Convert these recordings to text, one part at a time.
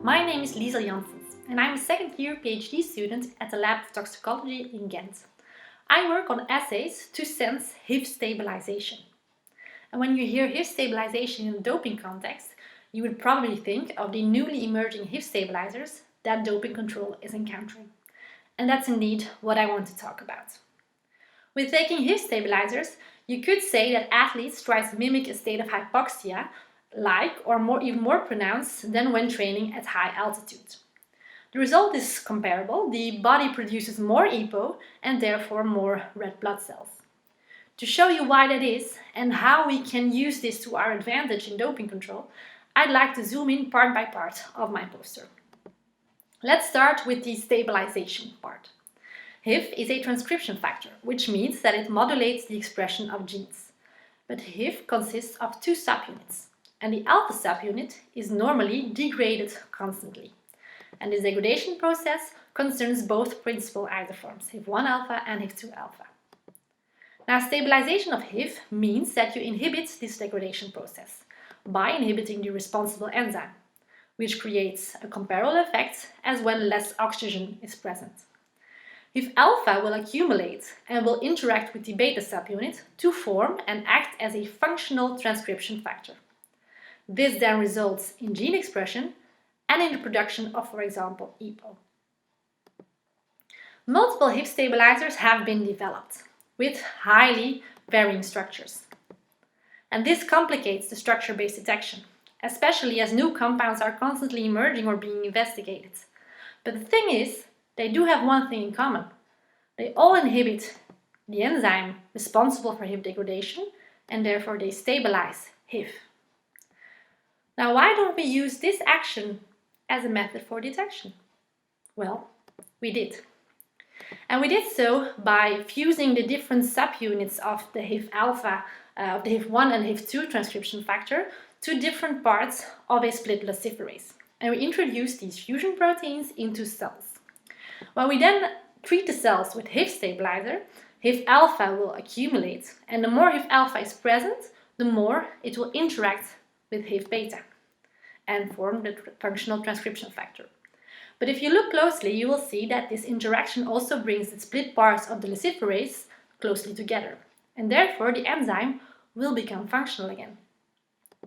My name is Liesl Janssens and I'm a second year PhD student at the Lab of Toxicology in Ghent. I work on assays to sense HIV stabilization. And when you hear HIV stabilization in a doping context, you would probably think of the newly emerging HIV stabilizers that doping control is encountering. And that's indeed what I want to talk about. With taking HIV stabilizers, you could say that athletes try to mimic a state of hypoxia even more pronounced than when training at high altitude. The result is comparable. The body produces more EPO and therefore more red blood cells. To show you why that is and how we can use this to our advantage in doping control, I'd like to zoom in part by part of my poster. Let's start with the stabilization part. HIV is a transcription factor, which means that it modulates the expression of genes. But HIV consists of two subunits, and the alpha subunit is normally degraded constantly. And this degradation process concerns both principal isoforms, HIV1 alpha and HIV2 alpha. Now, stabilization of HIV means that you inhibit this degradation process by inhibiting the responsible enzyme, which creates a comparable effect as when less oxygen is present. HIV alpha will accumulate and will interact with the beta subunit to form and act as a functional transcription factor. This then results in gene expression and in the production of, for example, EPO. Multiple HIV stabilizers have been developed with highly varying structures. And this complicates the structure-based detection, especially as new compounds are constantly emerging or being investigated. But the thing is, they do have one thing in common. They all inhibit the enzyme responsible for HIV degradation, and therefore they stabilize HIV. Now, why don't we use this action as a method for detection? Well, we did. And we did so by fusing the different subunits of the HIV alpha, of the HIV1 and HIV2 transcription factor to different parts of a split luciferase. And we introduced these fusion proteins into cells. When we then treat the cells with HIV stabilizer, HIV alpha will accumulate, and the more HIV alpha is present, the more it will interact with HIV beta and form the functional transcription factor. But if you look closely, you will see that this interaction also brings the split parts of the luciferase closely together, and therefore the enzyme will become functional again.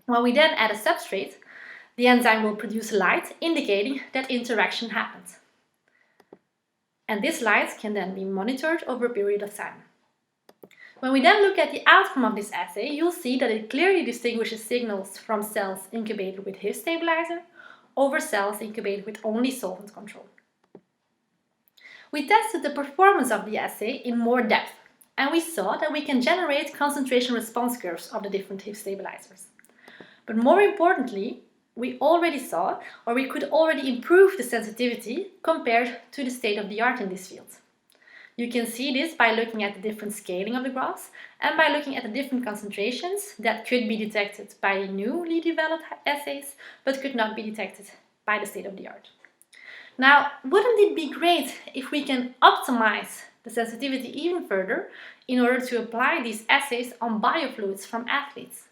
When we then add a substrate, the enzyme will produce light indicating that interaction happened. And this light can then be monitored over a period of time. When we then look at the outcome of this assay, you'll see that it clearly distinguishes signals from cells incubated with HIV stabilizer over cells incubated with only solvent control. We tested the performance of the assay in more depth, and we saw that we can generate concentration response curves of the different HIV stabilizers. But more importantly, we already saw, or we could already improve the sensitivity compared to the state of the art in this field. You can see this by looking at the different scaling of the graphs and by looking at the different concentrations that could be detected by newly developed assays but could not be detected by the state of the art. Now, wouldn't it be great if we can optimize the sensitivity even further in order to apply these assays on biofluids from athletes?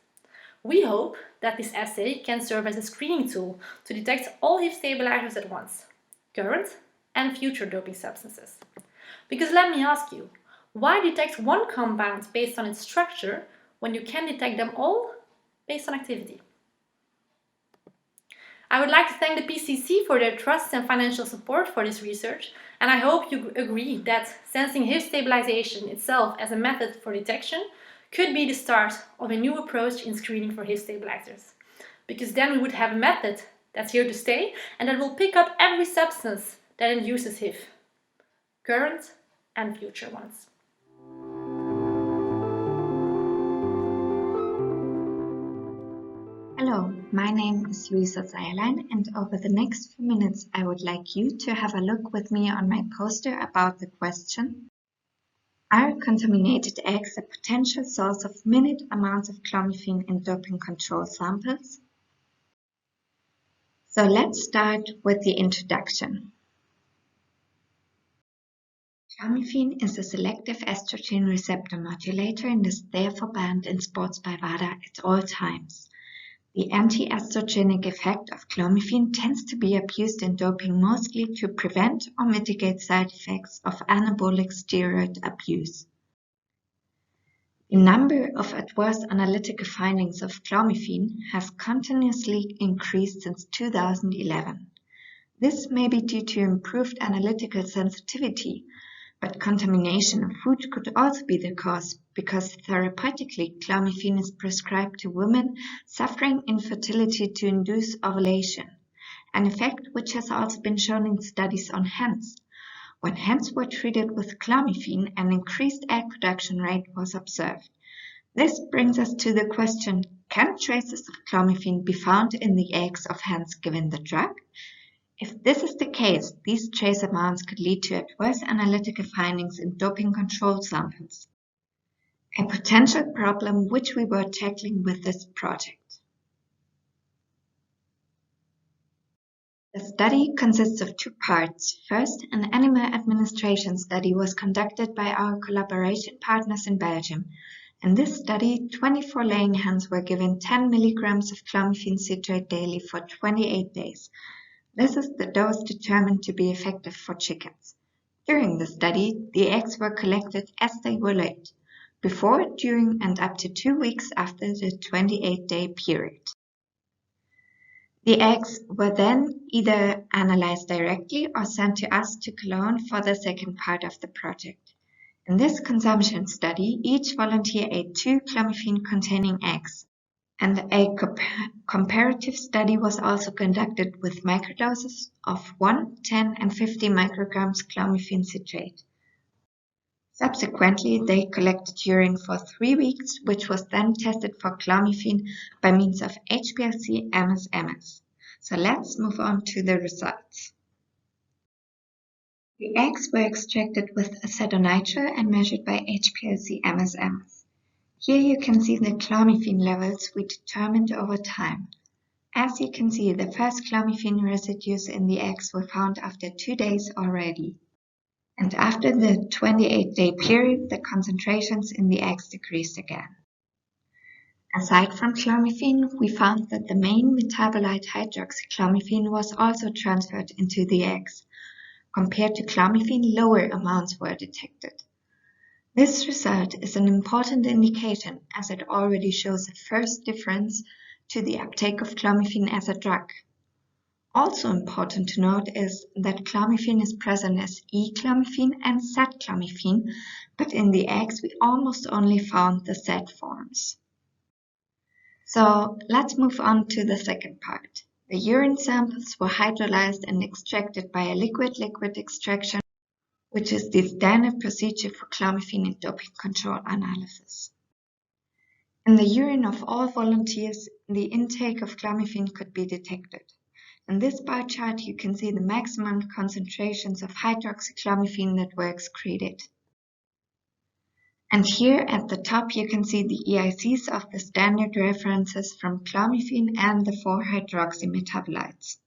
We hope that this assay can serve as a screening tool to detect all HIV stabilizers at once, current and future doping substances. Because let me ask you, why detect one compound based on its structure when you can detect them all based on activity? I would like to thank the PCC for their trust and financial support for this research, and I hope you agree that sensing HIV stabilization itself as a method for detection could be the start of a new approach in screening for HIV stabilizers. Because then we would have a method that's here to stay and that will pick up every substance that induces HIV, current and future ones. Hello, my name is Luisa Zeillein, and over the next few minutes I would like you to have a look with me on my poster about the question: are contaminated eggs a potential source of minute amounts of clomiphene in doping control samples? So let's start with the introduction. Clomiphene is a selective estrogen receptor modulator and is therefore banned in sports by WADA at all times. The anti-estrogenic effect of clomiphene tends to be abused in doping mostly to prevent or mitigate side effects of anabolic steroid abuse. The number of adverse analytical findings of clomiphene has continuously increased since 2011. This may be due to improved analytical sensitivity, but contamination of food could also be the cause because therapeutically clomiphene is prescribed to women suffering infertility to induce ovulation, an effect which has also been shown in studies on hens. When hens were treated with clomiphene, an increased egg production rate was observed. This brings us to the question, can traces of clomiphene be found in the eggs of hens given the drug? If this is the case, these trace amounts could lead to adverse analytical findings in doping control samples, a potential problem which we were tackling with this project. The study consists of two parts. First, an animal administration study was conducted by our collaboration partners in Belgium. In this study, 24 laying hens were given 10 milligrams of clomiphene citrate daily for 28 days. This is the dose determined to be effective for chickens. During the study, the eggs were collected as they were laid, before, during, and up to 2 weeks after the 28-day period. The eggs were then either analyzed directly or sent to us to Cologne for the second part of the project. In this consumption study, each volunteer ate 2 clomiphene-containing eggs, and a comparative study was also conducted with microdoses of 1, 10, and 50 micrograms clomiphene citrate. Subsequently, they collected urine for 3 weeks, which was then tested for clomiphene by means of HPLC MS-MS. So let's move on to the results. The eggs were extracted with acetonitrile and measured by HPLC MS-MS. Here you can see the clomiphene levels we determined over time. As you can see, the first clomiphene residues in the eggs were found after 2 days already. And after the 28-day period, the concentrations in the eggs decreased again. Aside from clomiphene, we found that the main metabolite hydroxyclomiphene was also transferred into the eggs. Compared to clomiphene, lower amounts were detected. This result is an important indication as it already shows a first difference to the uptake of clomiphene as a drug. Also important to note is that clomiphene is present as E-clomiphene and Z-clomiphene, but in the eggs we almost only found the Z forms. So let's move on to the second part. The urine samples were hydrolyzed and extracted by a liquid-liquid extraction, which is the standard procedure for clomiphene in doping control analysis. In the urine of all volunteers, the intake of clomiphene could be detected. In this bar chart, you can see the maximum concentrations of hydroxyclomiphene that were excreted. And here at the top, you can see the EICs of the standard references from clomiphene and the 4-hydroxy metabolites.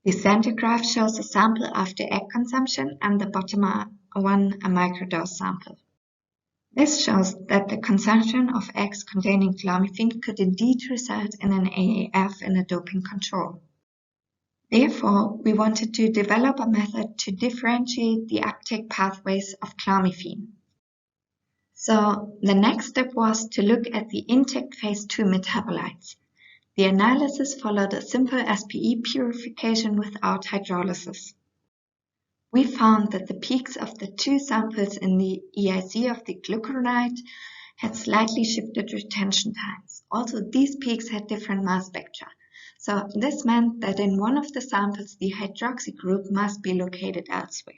The center graph shows a sample after egg consumption and the bottom one a microdose sample. This shows that the consumption of eggs containing clomiphene could indeed result in an AAF in a doping control. Therefore, we wanted to develop a method to differentiate the uptake pathways of clomiphene. So the next step was to look at the intact phase 2 metabolites. The analysis followed a simple SPE purification without hydrolysis. We found that the peaks of the 2 samples in the EIC of the glucuronide had slightly shifted retention times. Also, these peaks had different mass spectra. So this meant that in one of the samples, the hydroxy group must be located elsewhere.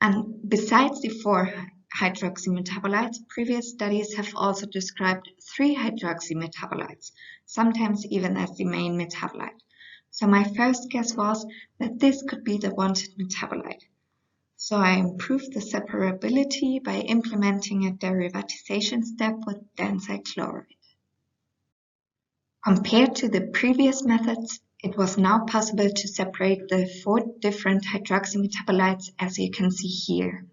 And besides the 4 hydroxy metabolites, previous studies have also described 3 hydroxy metabolites, sometimes even as the main metabolite. So my first guess was that this could be the wanted metabolite. So I improved the separability by implementing a derivatization step with densyl chloride. Compared to the previous methods, it was now possible to separate the 4 different hydroxy metabolites as you can see here.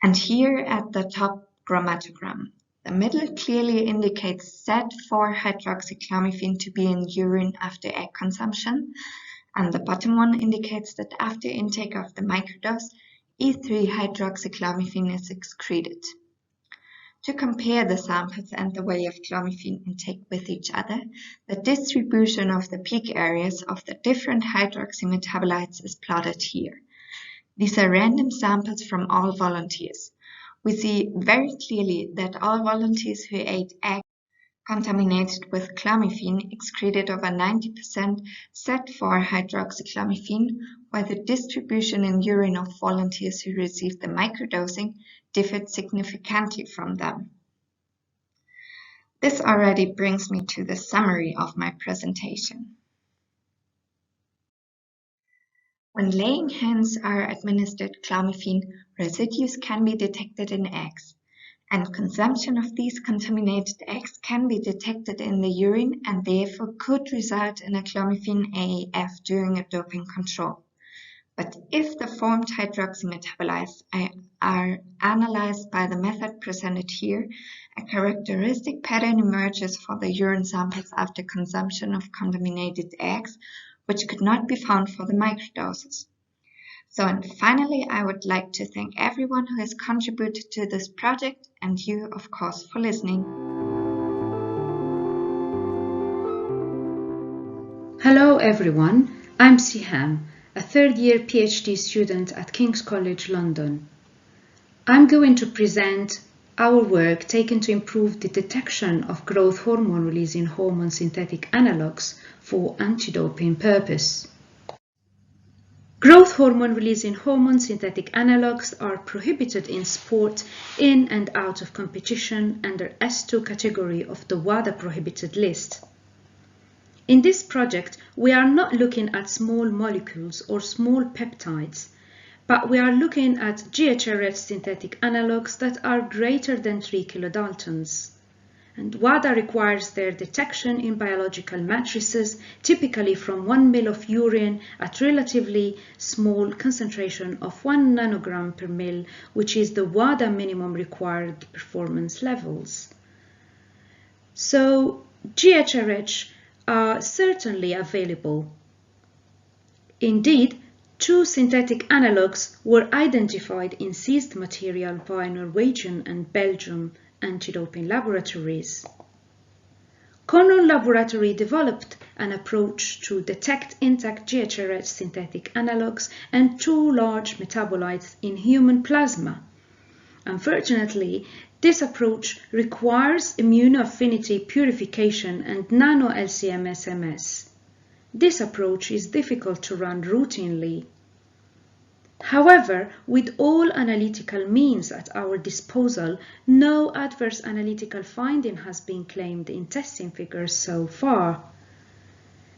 And here at the top chromatogram. The middle clearly indicates Z4-hydroxyclomiphene to be in urine after egg consumption, and the bottom one indicates that after intake of the microdose, E3-hydroxyclomiphene is excreted. To compare the samples and the way of clomiphene intake with each other, the distribution of the peak areas of the different hydroxy metabolites is plotted here. These are random samples from all volunteers. We see very clearly that all volunteers who ate eggs contaminated with clomiphene excreted over 90% Z4-hydroxyclomiphene, while the distribution in urine of volunteers who received the microdosing differed significantly from them. This already brings me to the summary of my presentation. When laying hens are administered clomiphene, residues can be detected in eggs, and consumption of these contaminated eggs can be detected in the urine and therefore could result in a clomiphene AEF during a doping control. But if the formed hydroxy metabolites are analyzed by the method presented here, a characteristic pattern emerges for the urine samples after consumption of contaminated eggs, which could not be found for the microdoses. So, and finally, I would like to thank everyone who has contributed to this project and you, of course, for listening. Hello everyone, I'm Siham, a third-year PhD student at King's College London. I'm going to present our work taken to improve the detection of growth hormone-releasing hormone synthetic analogues for anti-doping purpose. Growth hormone-releasing hormone synthetic analogues are prohibited in sport in and out of competition under S2 category of the WADA prohibited list. In this project, we are not looking at small molecules or small peptides, but we are looking at GHRH synthetic analogues that are greater than 3 kilodaltons. And WADA requires their detection in biological matrices, typically from 1 ml of urine at relatively small concentration of 1 nanogram per ml, which is the WADA minimum required performance levels. So GHRH are certainly available. Indeed, 2 synthetic analogues were identified in seized material by Norwegian and Belgian anti-doping laboratories. Cologne laboratory developed an approach to detect intact GHRH synthetic analogues and 2 large metabolites in human plasma. Unfortunately, this approach requires immunoaffinity purification and nano-LCMS-MS. This approach is difficult to run routinely. However, with all analytical means at our disposal, no adverse analytical finding has been claimed in testing figures so far.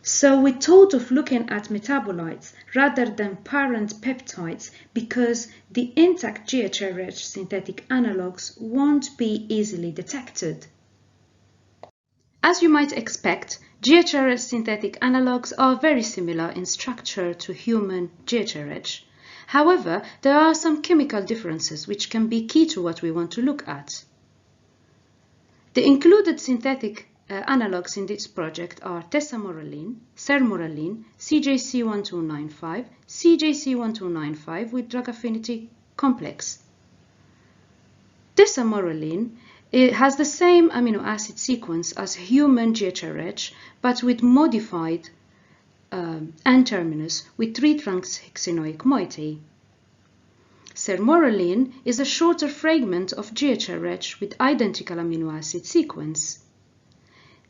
So we thought of looking at metabolites rather than parent peptides because the intact GHRH synthetic analogues won't be easily detected. As you might expect, GHRH synthetic analogues are very similar in structure to human GHRH. However, there are some chemical differences which can be key to what we want to look at. The included synthetic analogues in this project are tesamorelin, sermorelin, CJC1295, CJC1295 with drug affinity complex. Tesamorelin has the same amino acid sequence as human GHRH, but with modified N-terminus with 3-transhexenoic moiety. Sermorelin is a shorter fragment of GHRH with identical amino acid sequence.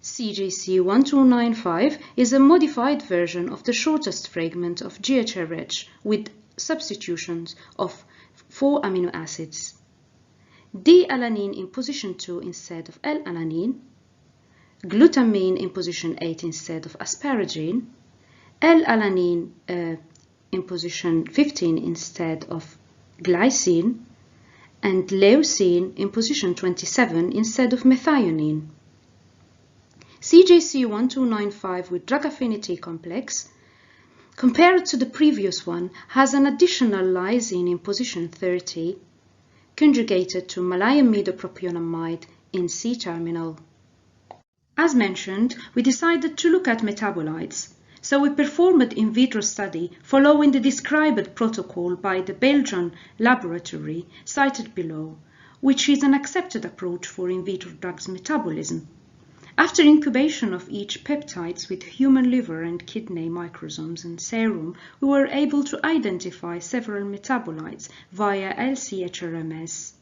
CJC1295 is a modified version of the shortest fragment of GHRH with substitutions of 4 amino acids. D-alanine in position 2 instead of L-alanine, glutamine in position 8 instead of asparagine, L-alanine in position 15 instead of glycine, and leucine in position 27 instead of methionine. CJC1295 with drug affinity complex, compared to the previous one, has an additional lysine in position 30, conjugated to maleimidopropionamide in C-terminal. As mentioned, we decided to look at metabolites, so we performed an in vitro study following the described protocol by the Belgian laboratory cited below, which is an accepted approach for in vitro drugs metabolism. After incubation of each peptides with human liver and kidney microsomes and serum, we were able to identify several metabolites via LC-HRMS.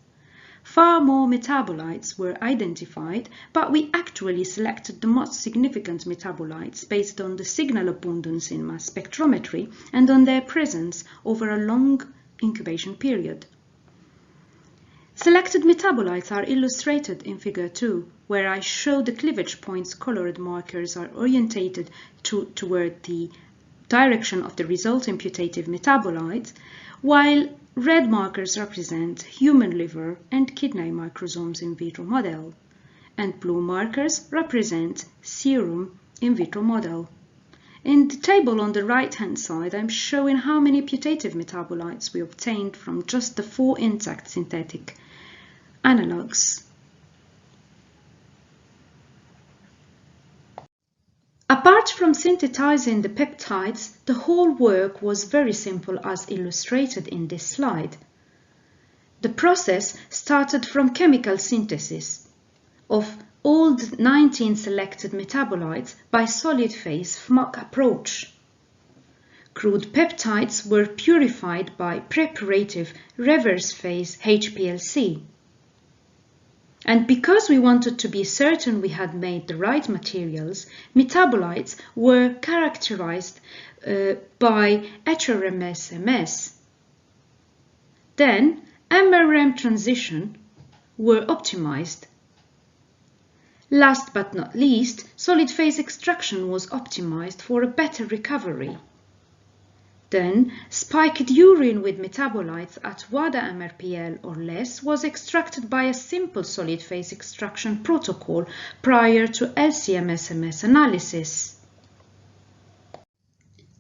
Far more metabolites were identified, but we actually selected the most significant metabolites based on the signal abundance in mass spectrometry and on their presence over a long incubation period. Selected metabolites are illustrated in Figure 2, where I show the cleavage points colored markers are orientated toward the direction of the resulting putative metabolites, while red markers represent human liver and kidney microsomes in vitro model, and blue markers represent serum in vitro model. In the table on the right-hand side, I'm showing how many putative metabolites we obtained from just the 4 intact synthetic analogues. Apart from synthesizing the peptides, the whole work was very simple as illustrated in this slide. The process started from chemical synthesis of all the 19 selected metabolites by solid phase FMOC approach. Crude peptides were purified by preparative reverse phase HPLC. And because we wanted to be certain we had made the right materials, metabolites were characterized by HRMS-MS. Then MRM transition were optimized. Last but not least, solid phase extraction was optimized for a better recovery. Then, spiked urine with metabolites at WADA MRPL or less was extracted by a simple solid phase extraction protocol prior to LC-MS analysis.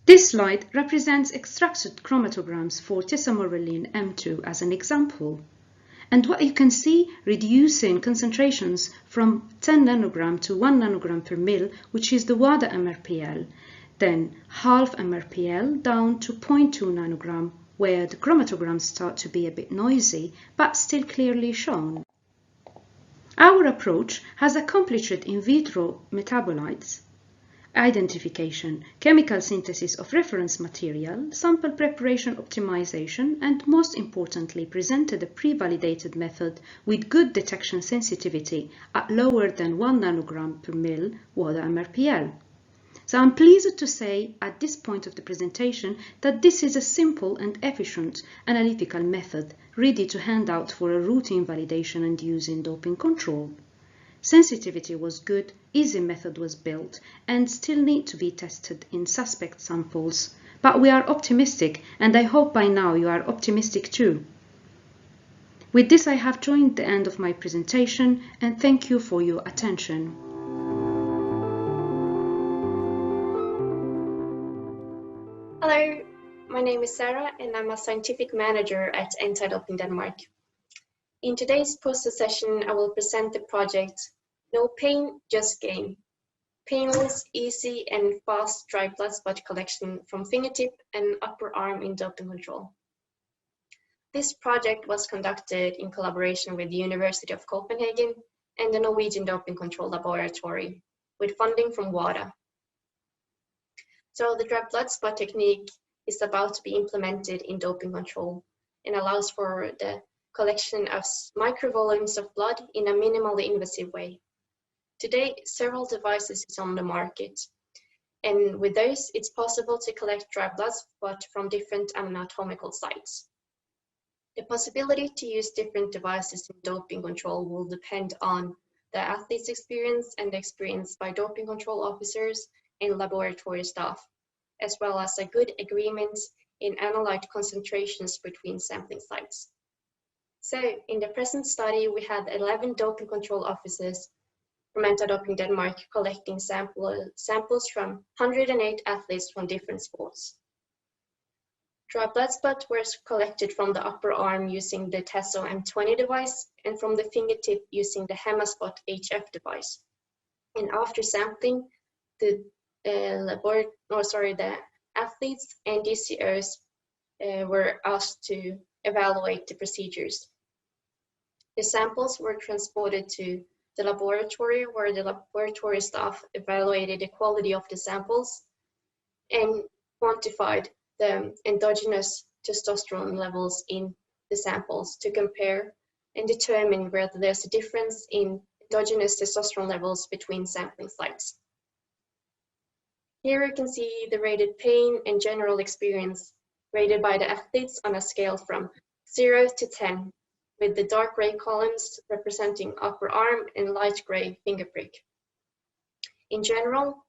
This slide represents extracted chromatograms for tesamorelin M2 as an example. And what you can see, reducing concentrations from 10 nanogram to 1 nanogram per mil, which is the WADA MRPL. Then half MRPL down to 0.2 nanogram, where the chromatograms start to be a bit noisy, but still clearly shown. Our approach has accomplished in vitro metabolites identification, chemical synthesis of reference material, sample preparation optimization, and most importantly presented a pre-validated method with good detection sensitivity at lower than 1 nanogram per mil WADA MRPL. So I'm pleased to say at this point of the presentation that this is a simple and efficient analytical method ready to hand out for a routine validation and use in doping control. Sensitivity was good, easy method was built, and still need to be tested in suspect samples. But we are optimistic, and I hope by now you are optimistic too. With this, I have joined the end of my presentation, and thank you for your attention. Hello, my name is Sara and I'm a scientific manager at Anti-Doping Denmark. In today's poster session, I will present the project No Pain, Just Gain. Painless, easy and fast dry blood spot collection from fingertip and upper arm in doping control. This project was conducted in collaboration with the University of Copenhagen and the Norwegian Doping Control Laboratory with funding from WADA. So the dry blood spot technique is about to be implemented in doping control and allows for the collection of microvolumes of blood in a minimally invasive way. Today, several devices is on the market, and with those, it's possible to collect dry blood spot from different anatomical sites. The possibility to use different devices in doping control will depend on the athlete's experience and the experience by doping control officers and laboratory staff, as well as a good agreement in analyte concentrations between sampling sites. So in the present study, we had 11 doping control officers from Anti-Doping Denmark collecting samples from 108 athletes from different sports. Dry blood spots were collected from the upper arm using the Teso M20 device and from the fingertip using the HemaSpot HF device. And after sampling, the athletes and DCOs were asked to evaluate the procedures. The samples were transported to the laboratory where the laboratory staff evaluated the quality of the samples and quantified the endogenous testosterone levels in the samples to compare and determine whether there's a difference in endogenous testosterone levels between sampling sites. Here you can see the rated pain and general experience rated by the athletes on a scale from 0 to 10, with the dark gray columns representing upper arm and light gray finger prick. In general,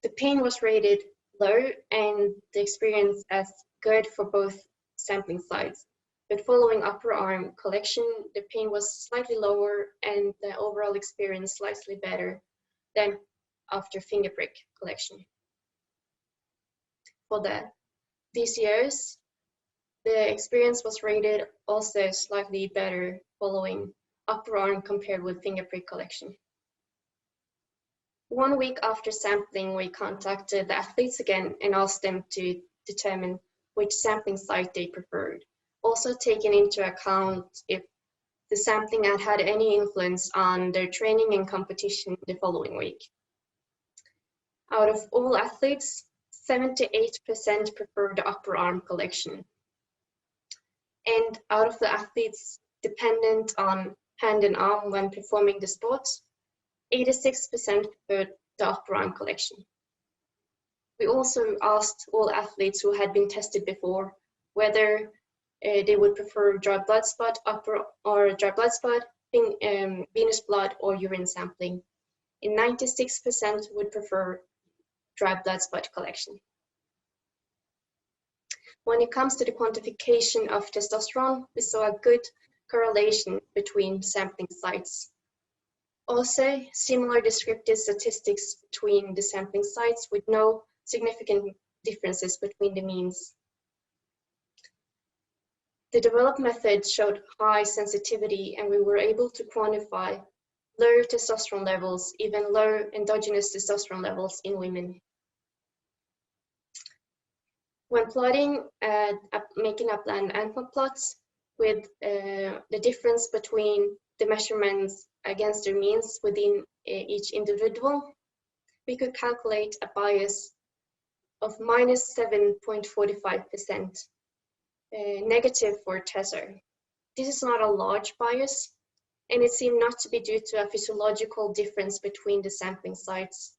the pain was rated low and the experience as good for both sampling sites. But following upper arm collection, the pain was slightly lower and the overall experience slightly better than after finger prick collection. For the DCOs, the experience was rated also slightly better following upper arm compared with finger prick collection. 1 week after sampling, we contacted the athletes again and asked them to determine which sampling site they preferred, also taking into account if the sampling had had any influence on their training and competition the following week. Out of all athletes, 78% preferred the upper arm collection. And out of the athletes dependent on hand and arm when performing the sports, 86% preferred the upper arm collection. We also asked all athletes who had been tested before whether they would prefer dry blood spot, upper or dry blood spot, venous blood, or urine sampling. And 96% would prefer dry blood spot collection. When it comes to the quantification of testosterone, we saw a good correlation between sampling sites. Also, similar descriptive statistics between the sampling sites with no significant differences between the means. The developed method showed high sensitivity and we were able to quantify low testosterone levels, even low endogenous testosterone levels in women. When plotting, making up land endpoint plots with the difference between the measurements against their means within each individual, we could calculate a bias of minus 7.45%, negative for Teso. This is not a large bias, and it seemed not to be due to a physiological difference between the sampling sites,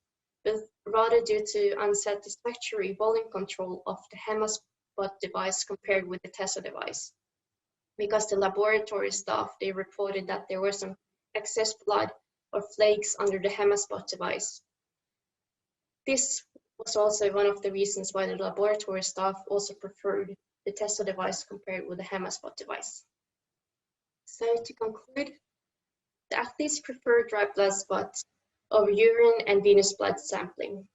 but rather due to unsatisfactory volume control of the HemaSpot device compared with the Teso device. Because the laboratory staff, they reported that there was some excess blood or flakes under the HemaSpot device. This was also one of the reasons why the laboratory staff also preferred the Teso device compared with the HemaSpot device. So to conclude, the athletes preferred dry blood spots over urine and venous blood sampling.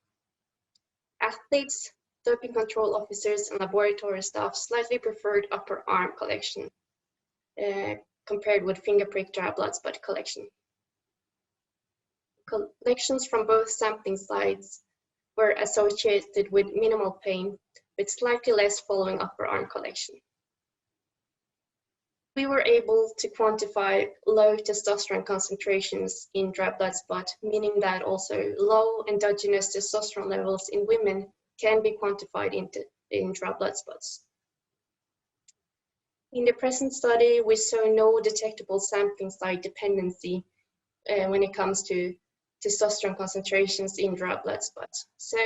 Athletes, doping control officers, and laboratory staff slightly preferred upper arm collection compared with finger prick dry blood spot collection. Collections from both sampling sites were associated with minimal pain, with slightly less following upper arm collection. We were able to quantify low testosterone concentrations in dry blood spot, meaning that also low endogenous testosterone levels in women can be quantified in dry blood spots. In the present study, we saw no detectable sampling site dependency when it comes to testosterone concentrations in dry blood spots. So,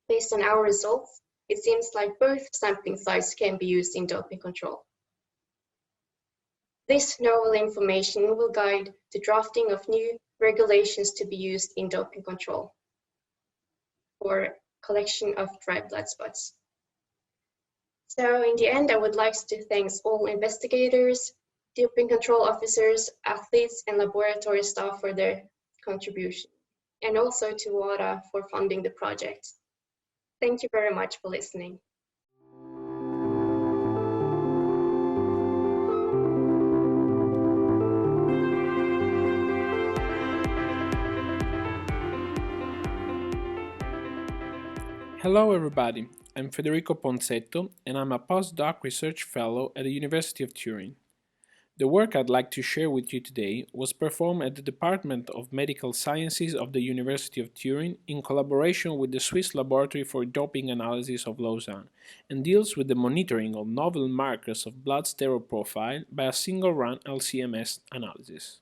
based on our results, it seems like both sampling sites can be used in doping control. This novel information will guide the drafting of new regulations to be used in doping control for collection of dry blood spots. So in the end, I would like to thank all investigators, doping control officers, athletes, and laboratory staff for their contribution, and also to WADA for funding the project. Thank you very much for listening. Hello everybody, I'm Federico Poncetto and I'm a postdoc research fellow at the University of Turin. The work I'd like to share with you today was performed at the Department of Medical Sciences of the University of Turin in collaboration with the Swiss Laboratory for Doping Analysis of Lausanne and deals with the monitoring of novel markers of blood steroid profile by a single-run LCMS analysis.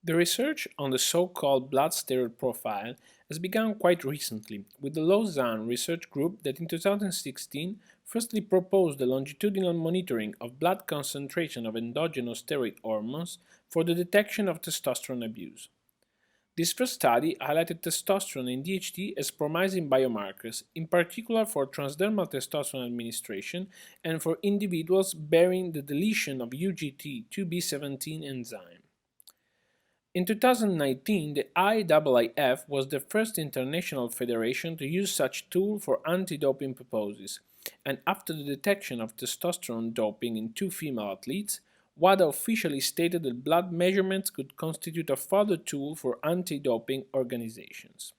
The research on the so-called blood steroid profile has begun quite recently with the Lausanne research group that in 2016 firstly proposed the longitudinal monitoring of blood concentration of endogenous steroid hormones for the detection of testosterone abuse. This first study highlighted testosterone and DHT as promising biomarkers, in particular for transdermal testosterone administration and for individuals bearing the deletion of UGT2B17 enzyme. In 2019, the IAAF was the first international federation to use such tool for anti-doping purposes, and after the detection of testosterone doping in 2 female athletes, WADA officially stated that blood measurements could constitute a further tool for anti-doping organizations.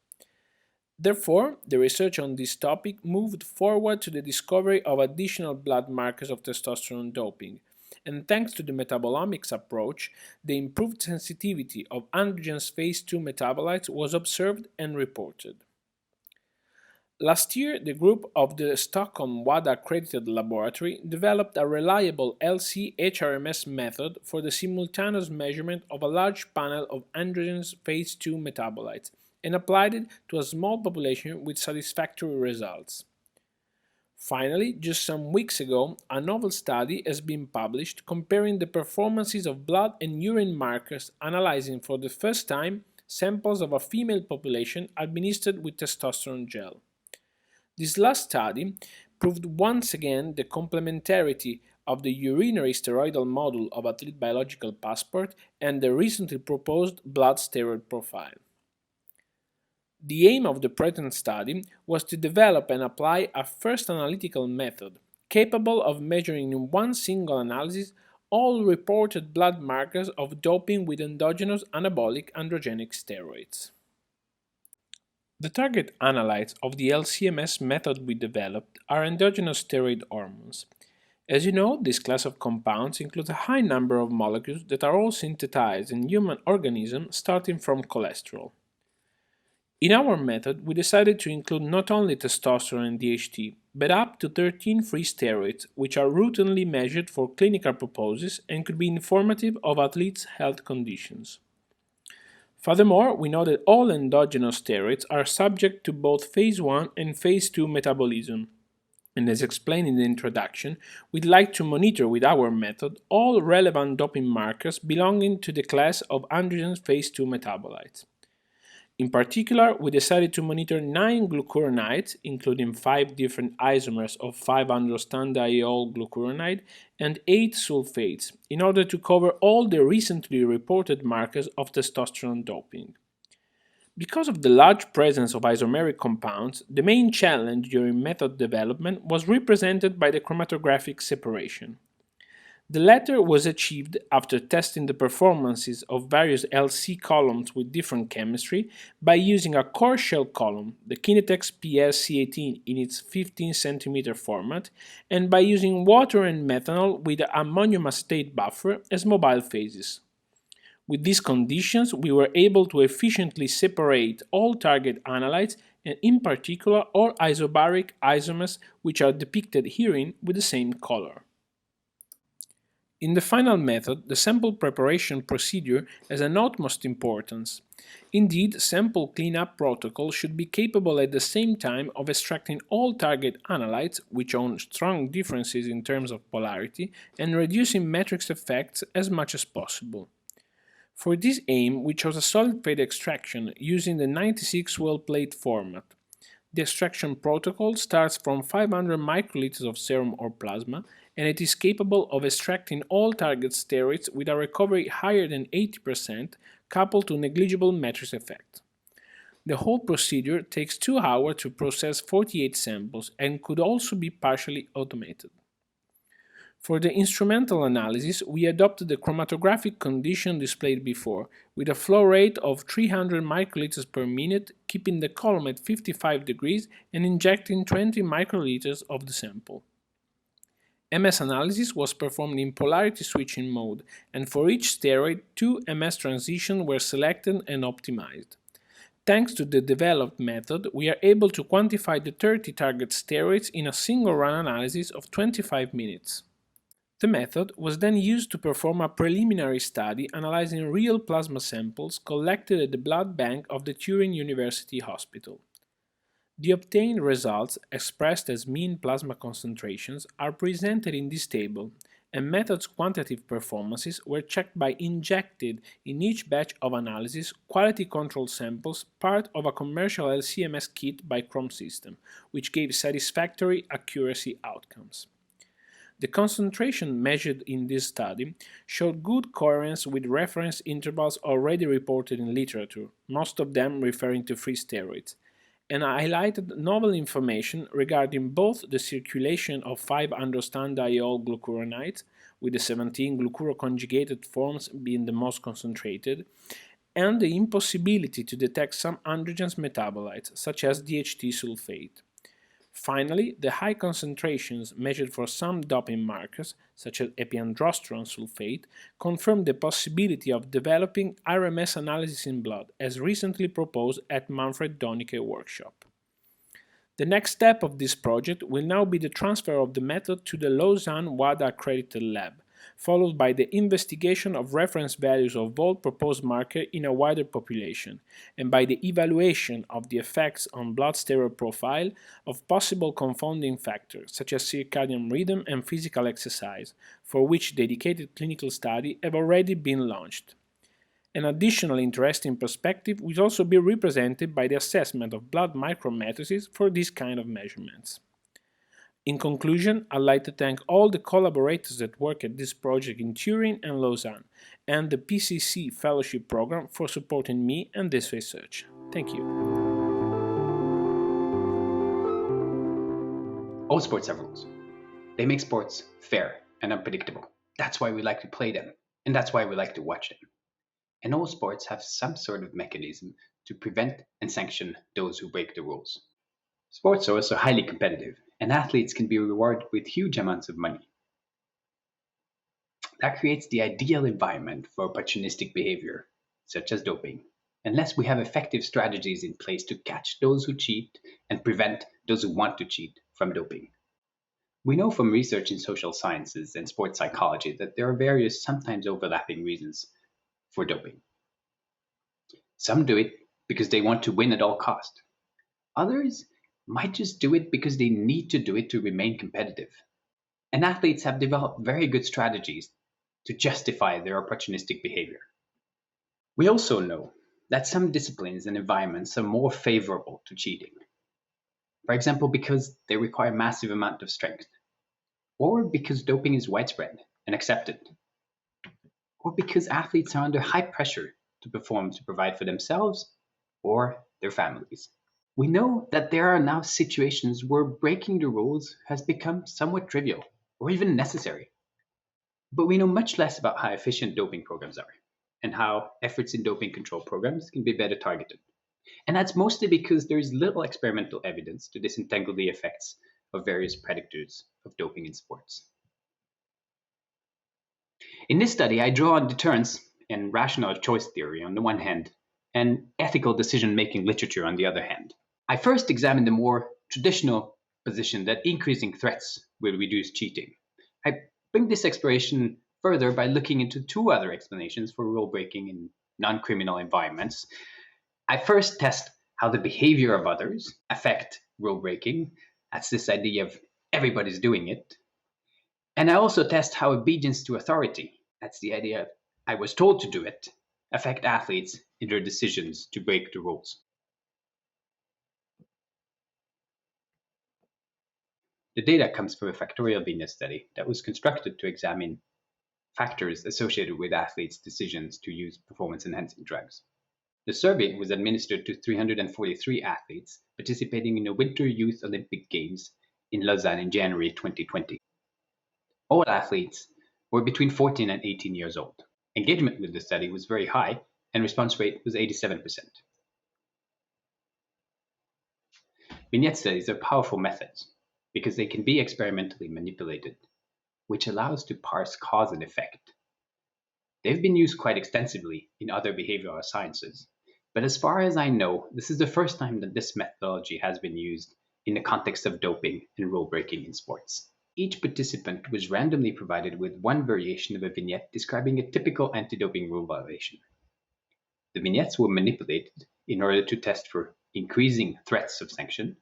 Therefore, the research on this topic moved forward to the discovery of additional blood markers of testosterone doping, and thanks to the metabolomics approach, the improved sensitivity of androgen's phase 2 metabolites was observed and reported. Last year, the group of the Stockholm WADA-accredited laboratory developed a reliable LC-HRMS method for the simultaneous measurement of a large panel of androgen's phase 2 metabolites and applied it to a small population with satisfactory results. Finally, just some weeks ago, a novel study has been published comparing the performances of blood and urine markers analyzing for the first time samples of a female population administered with testosterone gel. This last study proved once again the complementarity of the urinary steroidal module of athlete biological passport and the recently proposed blood steroid profile. The aim of the present study was to develop and apply a first analytical method capable of measuring in one single analysis all reported blood markers of doping with endogenous anabolic androgenic steroids. The target analytes of the LCMS method we developed are endogenous steroid hormones. As you know, this class of compounds includes a high number of molecules that are all synthesized in human organisms starting from cholesterol. In our method, we decided to include not only testosterone and DHT, but up to 13 free steroids, which are routinely measured for clinical purposes and could be informative of athletes' health conditions. Furthermore, we know that all endogenous steroids are subject to both phase 1 and phase 2 metabolism, and as explained in the introduction, we'd like to monitor with our method all relevant doping markers belonging to the class of androgen phase 2 metabolites. In particular, we decided to monitor 9 glucuronides, including 5 different isomers of 5-androstenediol glucuronide and 8 sulfates, in order to cover all the recently reported markers of testosterone doping. Because of the large presence of isomeric compounds, the main challenge during method development was represented by the chromatographic separation. The latter was achieved after testing the performances of various LC columns with different chemistry by using a core shell column, the Kinetex PS-C18 in its 15 cm format, and by using water and methanol with ammonium acetate buffer as mobile phases. With these conditions, we were able to efficiently separate all target analytes and in particular all isobaric isomers which are depicted herein with the same color. In the final method, the sample preparation procedure has an utmost importance. Indeed, sample cleanup protocol should be capable at the same time of extracting all target analytes, which own strong differences in terms of polarity, and reducing matrix effects as much as possible. For this aim, we chose a solid phase extraction using the 96-well plate format. The extraction protocol starts from 500 microliters of serum or plasma, and it is capable of extracting all target steroids with a recovery higher than 80% coupled to negligible matrix effect. The whole procedure takes 2 hours to process 48 samples and could also be partially automated. For the instrumental analysis, we adopted the chromatographic condition displayed before, with a flow rate of 300 microliters per minute, keeping the column at 55 degrees and injecting 20 microliters of the sample. MS analysis was performed in polarity switching mode, and for each steroid, 2 MS transitions were selected and optimized. Thanks to the developed method, we are able to quantify the 30 target steroids in a single run analysis of 25 minutes. The method was then used to perform a preliminary study analyzing real plasma samples collected at the blood bank of the Turin University Hospital. The obtained results, expressed as mean plasma concentrations, are presented in this table, and method's quantitative performances were checked by injected in each batch of analysis quality control samples, part of a commercial LC-MS kit by Chrome System, which gave satisfactory accuracy outcomes. The concentration measured in this study showed good coherence with reference intervals already reported in literature, most of them referring to free steroids, and highlighted novel information regarding both the circulation of 5-androstenediol glucuronides, with the 17 glucuroconjugated forms being the most concentrated, and the impossibility to detect some androgens metabolites, such as DHT sulfate. Finally, the high concentrations measured for some doping markers, such as epiandrosterone sulfate, confirmed the possibility of developing RMS analysis in blood, as recently proposed at Manfred Donicke workshop. The next step of this project will now be the transfer of the method to the Lausanne WADA accredited lab, followed by the investigation of reference values of all proposed markers in a wider population, and by the evaluation of the effects on blood steroid profile of possible confounding factors, such as circadian rhythm and physical exercise, for which dedicated clinical studies have already been launched. An additional interesting perspective will also be represented by the assessment of blood micromatrices for this kind of measurements. In conclusion, I'd like to thank all the collaborators that work at this project in Turin and Lausanne, and the PCC Fellowship Program for supporting me and this research. Thank you. All sports have rules. They make sports fair and unpredictable. That's why we like to play them, and that's why we like to watch them. And all sports have some sort of mechanism to prevent and sanction those who break the rules. Sports are also highly competitive, and athletes can be rewarded with huge amounts of money. That creates the ideal environment for opportunistic behavior, such as doping, unless we have effective strategies in place to catch those who cheat and prevent those who want to cheat from doping. We know from research in social sciences and sports psychology that there are various, sometimes overlapping reasons for doping. Some do it because they want to win at all costs. Others might just do it because they need to do it to remain competitive. And athletes have developed very good strategies to justify their opportunistic behavior. We also know that some disciplines and environments are more favorable to cheating. For example, because they require massive amount of strength, or because doping is widespread and accepted, or because athletes are under high pressure to perform to provide for themselves or their families. We know that there are now situations where breaking the rules has become somewhat trivial or even necessary. But we know much less about how efficient doping programs are and how efforts in doping control programs can be better targeted. And that's mostly because there is little experimental evidence to disentangle the effects of various predictors of doping in sports. In this study, I draw on deterrence and rational choice theory on the one hand, and ethical decision-making literature on the other hand. I first examined the more traditional position that increasing threats will reduce cheating. I bring this exploration further by looking into two other explanations for rule breaking in non-criminal environments. I first test how the behavior of others affect rule breaking. That's this idea of everybody's doing it. And I also test how obedience to authority, that's the idea of I was told to do it, affect athletes in their decisions to break the rules. The data comes from a factorial Venus study that was constructed to examine factors associated with athletes' decisions to use performance-enhancing drugs. The survey was administered to 343 athletes participating in the Winter Youth Olympic Games in Lausanne in January 2020. All athletes were between 14 and 18 years old. Engagement with the study was very high and response rate was 87%. Vignette studies are powerful methods because they can be experimentally manipulated, which allows to parse cause and effect. They've been used quite extensively in other behavioral sciences, but as far as I know, this is the first time that this methodology has been used in the context of doping and rule breaking in sports. Each participant was randomly provided with one variation of a vignette describing a typical anti-doping rule violation. The vignettes were manipulated in order to test for increasing threats of sanction,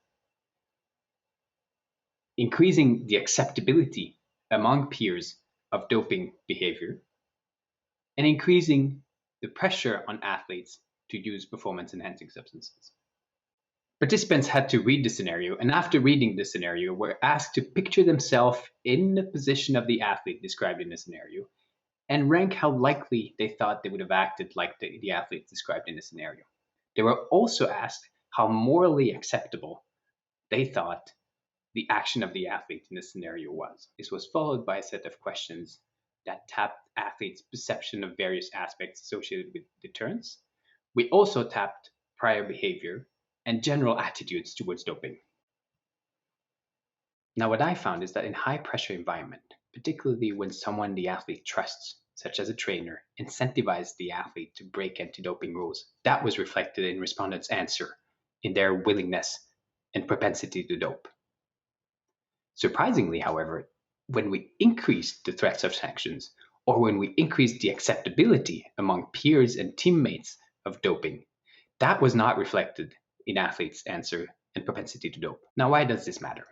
increasing the acceptability among peers of doping behavior, and increasing the pressure on athletes to use performance-enhancing substances. Participants had to read the scenario, and after reading the scenario, were asked to picture themselves in the position of the athlete described in the scenario, and rank how likely they thought they would have acted like the athlete described in the scenario. They were also asked how morally acceptable they thought the action of the athlete in the scenario was. This was followed by a set of questions that tapped athletes' perception of various aspects associated with deterrence. We also tapped prior behavior and general attitudes towards doping. Now, what I found is that in high-pressure environment, particularly when someone the athlete trusts, such as a trainer, incentivized the athlete to break anti-doping rules, that was reflected in respondents' answer, in their willingness and propensity to dope. Surprisingly, however, when we increased the threats of sanctions, or when we increased the acceptability among peers and teammates of doping, that was not reflected in athletes' answer and propensity to dope. Now, why does this matter?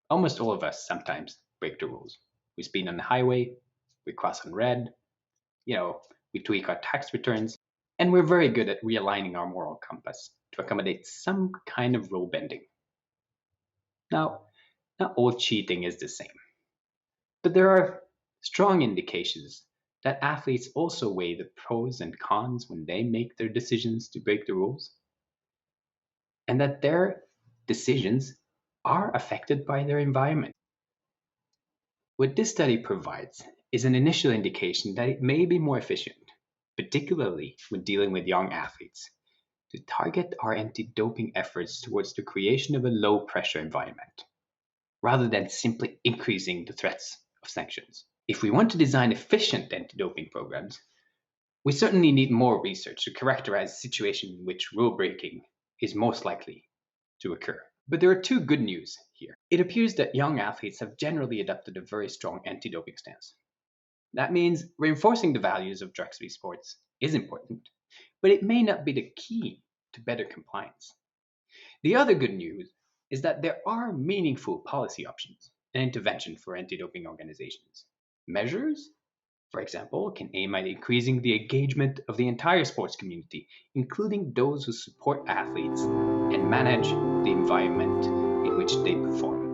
Almost all of us sometimes break the rules. We speed on the highway, we cross on red, we tweak our tax returns, and we're very good at realigning our moral compass to accommodate some kind of rule bending. Now, not all cheating is the same, but there are strong indications that athletes also weigh the pros and cons when they make their decisions to break the rules, and that their decisions are affected by their environment. What this study provides is an initial indication that it may be more efficient, particularly when dealing with young athletes, to target our anti-doping efforts towards the creation of a low-pressure environment, rather than simply increasing the threats of sanctions. If we want to design efficient anti-doping programs, we certainly need more research to characterize the situation in which rule breaking is most likely to occur. But there are two good news here. It appears that young athletes have generally adopted a very strong anti-doping stance. That means reinforcing the values of drug-free sports is important, but it may not be the key to better compliance. The other good news is that there are meaningful policy options and intervention for anti-doping organizations. Measures, for example, can aim at increasing the engagement of the entire sports community, including those who support athletes and manage the environment in which they perform.